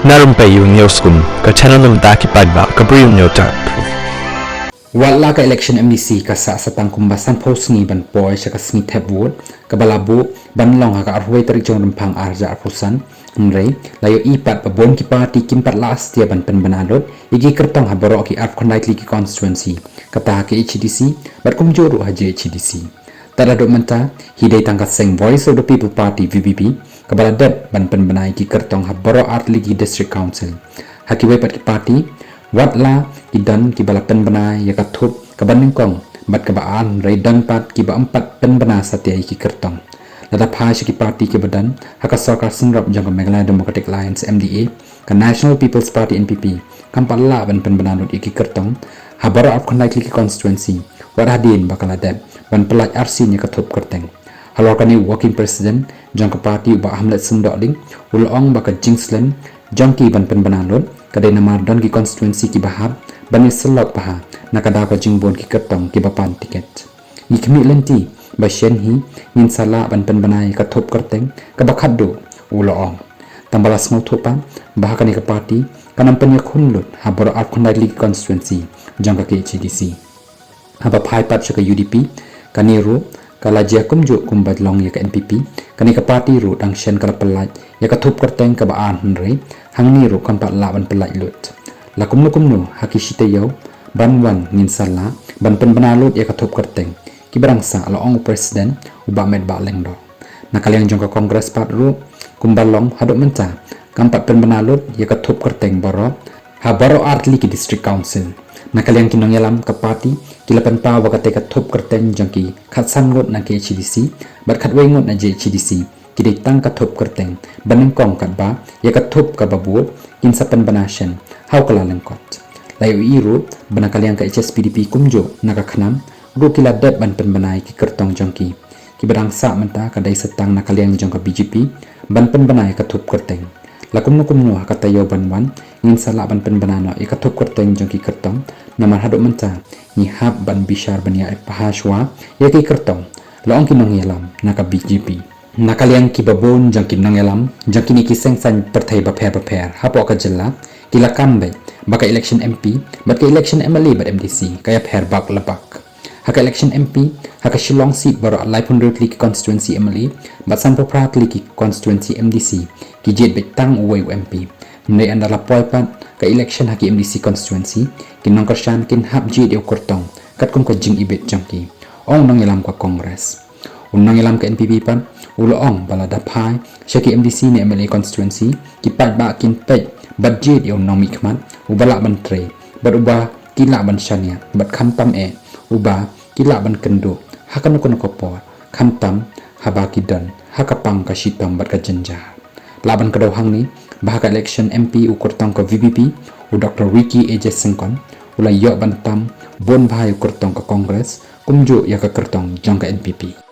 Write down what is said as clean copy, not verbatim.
Na Rympei U channel nabynta paidbah Bri U Hynñiewtrep. Wala ka election MDC ka sa satang kumbasan posngi ban boy sa kasngi tap vote kabalabo banlong ha ka arway tarik jong rempang arja arpusan nrei layo ipat babon ki party kimpat last dia ban penbanadot igi kertong ha baroh ki arf kondai ki constituency kata ki KHADC bat kumjuru ha JHADC tada dok menta hidai tangkat seng voice of the people party VPP kabala dep ban penbanai ki kertong ha baroh art ligi district council hakiwai pat ki party wat la idan ki bala penbana ya katup kaban kong bat kabaan rai dan pat ki ba empat penbana satya ki kertong lada phai ki party ki badan haka sarkar Sngap jong Meghalaya Democratic Alliance MDA ka National People's Party NPP kampalla ban penbana lut ki kertong ha baroh af khandai ki constituency wat hadin bakala deb ban pelaj RC nya katup kyrteng halor kani working president jongka party ba hamlet sundok ding ulong baka jingslen jongki ban penbana lut kadai namar don ki constituency ki bahab bani selok paha nakada ko jingbon ki kertong ki bapan tiket ni kemi lenti ba shen hi min sala ban penbanai ka thop kyrteng ka bakhaddo uloong tambala smau thopa bahakani ka party kanam penya khunlut ha baroh af khundai li constituency jongka KHADC haba phai pat ka UDP kaniro kala jia kumjo kumbat long ya ka NPP kani ka party ru dang shen kala pelaj ya ka thop kyrteng ka baan hnrei hangni ru kan pat la ban pelaj lut la kumnu haki shite yau ban wan ngin sala ban penbana lut ya ka thop kyrteng ki barangsa ala ong president uba med ba leng do nakaliang jongka kongres pat ru kumbalong hadok menta kampat penbana lut ya ka thop kyrteng baroh ha baroh artli ki district council nakaliang kinong yalam ka party kilapan pa wakate ka thop kyrteng jongki khatsan ngot na KHADC bat khatwei ngot na JHADC kidai tang ka thop kyrteng baneng kong kat ba ya ka thop ka babu insa penbanashen hau kala lengkot layo iru banakaliang ka HSPDP kumjo naka khnam ru kila dep ban penbanai ki kertong jongki ki barangsa menta kadai setang nakaliang jongka BJP ban penbanai ka thop kyrteng lakumnu kata yo banwan ngin sala ban penbanano ya ka thop kyrteng jongki kertong namar hadok menta ni hab ban bishar ban ya pahashwa ya ki kertong laong kinong yalam naka BJP nakaliang ki babon jangki nong yalam jangki ni kiseng san perthai baper hapo ka jella kila kambe baka election MP bat ka election MLA bat MDC kaya pher bak labak haka election MP haka Shillong seat baroh Laipun Road ki constituency MLA bat Sanpo Prat ki constituency MDC ki jet betang uwai MP nei andala poipat ka election haki MDC constituency kinong Kyrshan kin hab jet yo kortong kat kum ko jing ibet jangki ong nong yalam ka kongres unang yalam ka NPP pan uloong balada phai shaki MDC ni MLA constituency ki paidbah kin pej budget yo nong mikmat ubala ban tre bat uba kila ban shania bat khamtam uba kila ban kendo hakan ko por khamtam haba kidan hakapang ka shitam bat ka jenja laban ka hang ni bahaka election MP u kortong ka VPP u Dr. Ricky AJ Sengkon ulay yo bantam bon bhai kortong ka Congress kumjo ya ka kertong jongka NPP